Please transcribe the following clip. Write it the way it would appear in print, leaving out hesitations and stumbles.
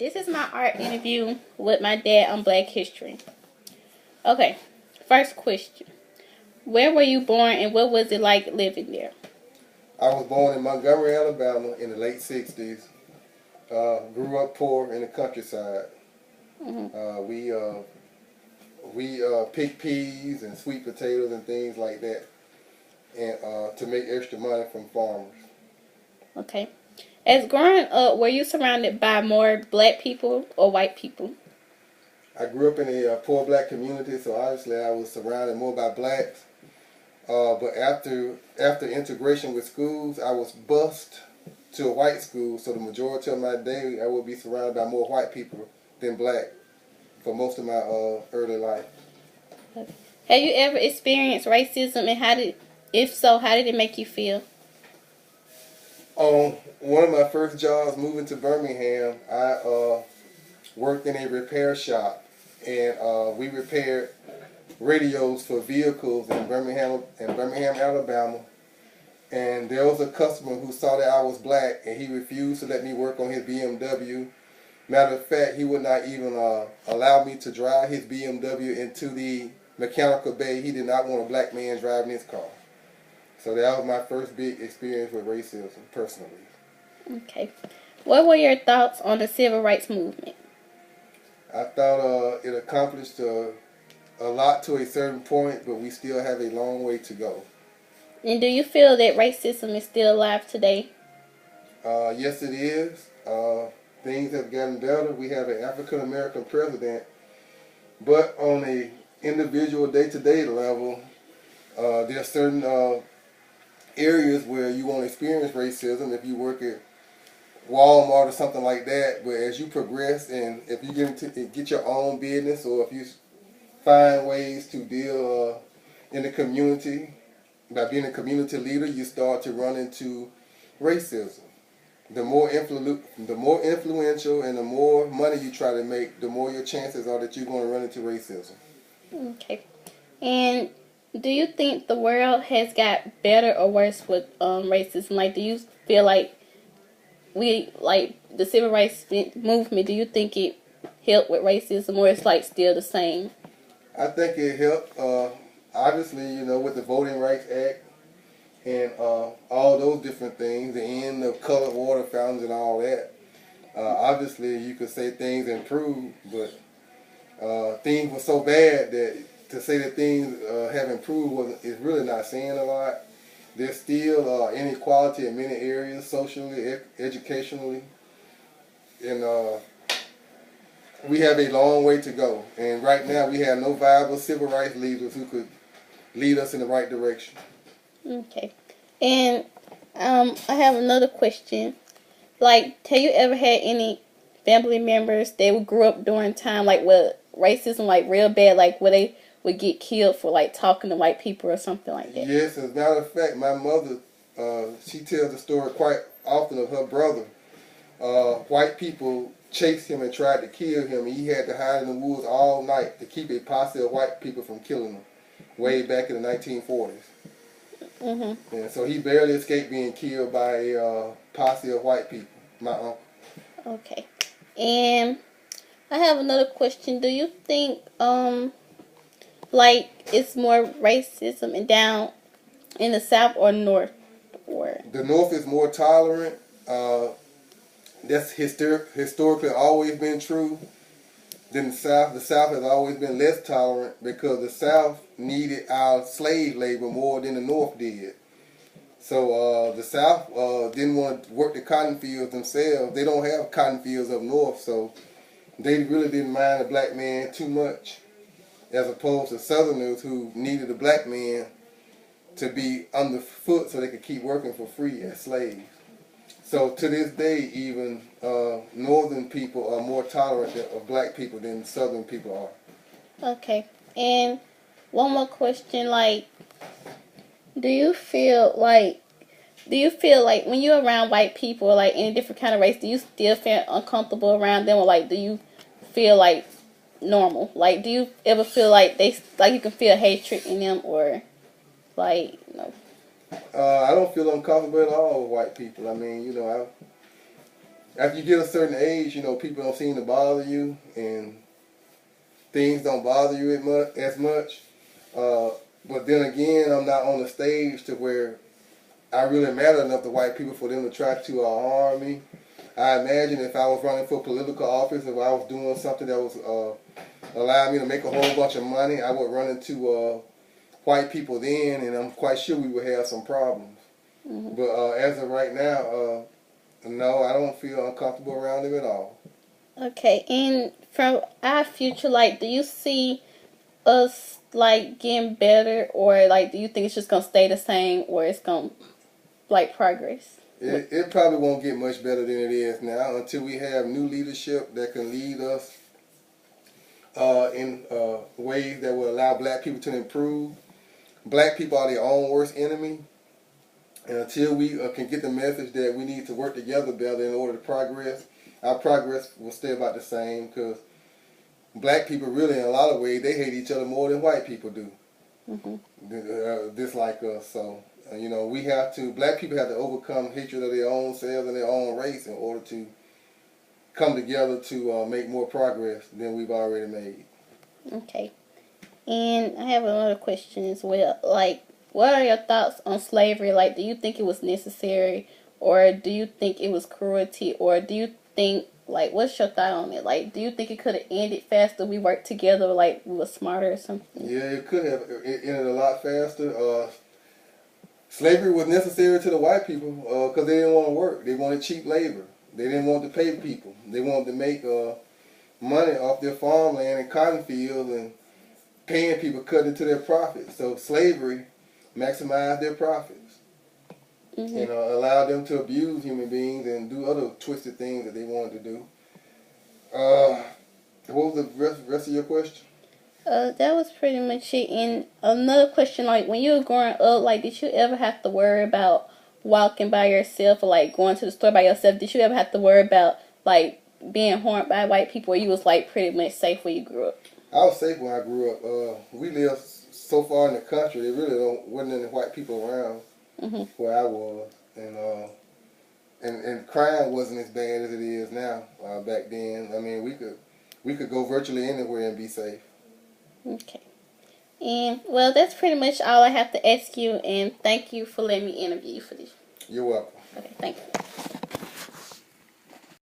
This is my art interview with my dad on Black History. Okay, first question. Where were you born and what was it like living there? I was born in Montgomery, Alabama in the late 60s. Grew up poor in the countryside. We picked peas and sweet potatoes and things like that, and to make extra money from farmers. Okay. As growing up, were you surrounded by more black people or white people? I grew up in a poor black community, so obviously I was surrounded more by blacks. But after integration with schools, I was bused to a white school, so the majority of my day I would be surrounded by more white people than black for most of my early life. Have you ever experienced racism, and if so, how did it make you feel? One of my first jobs moving to Birmingham, I worked in a repair shop, and we repaired radios for vehicles in Birmingham, Alabama. And there was a customer who saw that I was black, and he refused to let me work on his BMW. Matter of fact, he would not even allow me to drive his BMW into the mechanical bay. He did not want a black man driving his car. So that was my first big experience with racism, personally. Okay. What were your thoughts on the civil rights movement? I thought it accomplished a lot to a certain point, but we still have a long way to go. And do you feel that racism is still alive today? Yes, it is. Things have gotten better. We have an African American president, but on a individual day-to-day level, there are certain areas where you won't experience racism if you work at Walmart or something like that. But as you progress, and if you get your own business, or if you find ways to deal in the community by being a community leader, you start to run into racism. The more influential and the more money you try to make, the more your chances are that you're going to run into racism. Okay. And do you think the world has got better or worse with racism? Like, do you feel like the civil rights movement, do you think it helped with racism, or it's like still the same? I think it helped, obviously, with the Voting Rights Act and all those different things, the end of colored water fountains and all that. Obviously, you could say things improved, but things were so bad that to say that things have improved is really not saying a lot. There's still inequality in many areas, socially, educationally, and we have a long way to go. And right now, we have no viable civil rights leaders who could lead us in the right direction. Okay. And I have another question. Like, have you ever had any family members that grew up during time like with racism, like real bad, like where they would get killed for like talking to white people or something like that? Yes, as a matter of fact, my mother, she tells the story quite often of her brother. White people chased him and tried to kill him, and he had to hide in the woods all night to keep a posse of white people from killing him, way back in the 1940s. And so he barely escaped being killed by a posse of white people, my uncle. Okay. And I have another question. Do you think like it's more racism and down in the South or North? Or the North is more tolerant. That's historically always been true. Than the South. The South has always been less tolerant because the South needed our slave labor more than the North did. So the South didn't want to work the cotton fields themselves. They don't have cotton fields up north, so they really didn't mind a black man too much, as opposed to Southerners who needed a black man to be underfoot so they could keep working for free as slaves. So to this day, even northern people are more tolerant of black people than southern people are. Okay. And one more question, like, do you feel like when you're around white people or like any different kind of race, do you still feel uncomfortable around them, or like do you feel like normal? Like, do you ever feel like you can feel hatred in them, or like no? I don't feel uncomfortable at all with white people. I mean, after you get a certain age, people don't seem to bother you, and things don't bother you as much. But then again, I'm not on the stage to where I really matter enough to white people for them to try to harm me. I imagine if I was running for political office, if I was doing something that was allowing me to make a whole bunch of money, I would run into white people then, and I'm quite sure we would have some problems. Mm-hmm. But as of right now, no, I don't feel uncomfortable around them at all. Okay, and from our future, like, do you see us like getting better, or like, do you think it's just gonna stay the same, or it's gonna like progress? It probably won't get much better than it is now until we have new leadership that can lead us in ways that will allow black people to improve. Black people are their own worst enemy. And until we can get the message that we need to work together better in order to progress, our progress will stay about the same, because black people really, in a lot of ways, they hate each other more than white people do. Mm-hmm. Dislike us. So, black people have to overcome hatred of their own selves and their own race in order to come together to make more progress than we've already made. Okay. And I have another question as well. Like, what are your thoughts on slavery? Like, do you think it was necessary, or do you think it was cruelty, or do you think, like, what's your thought on it? Like, do you think it could have ended faster? We worked together, like, we were smarter or something? Yeah, it could have ended a lot faster. Slavery was necessary to the white people because they didn't want to work. They wanted cheap labor. They didn't want to pay people. They wanted to make money off their farmland and cotton fields and paying people cut into their profits. So slavery maximized their profits. Mm-hmm. Allowed them to abuse human beings and do other twisted things that they wanted to do. What was the rest of your question? That was pretty much it. And another question, like, when you were growing up, like, did you ever have to worry about walking by yourself, or like going to the store by yourself? Did you ever have to worry about like being harmed by white people, or you was like pretty much safe where you grew up? I was safe when I grew up. We lived so far in the country, there really wasn't any white people around where I was, and crime wasn't as bad as it is now. Back then, I mean, we could go virtually anywhere and be safe. Okay. And, well, that's pretty much all I have to ask you, and thank you for letting me interview you for this. You're welcome. Okay, thank you.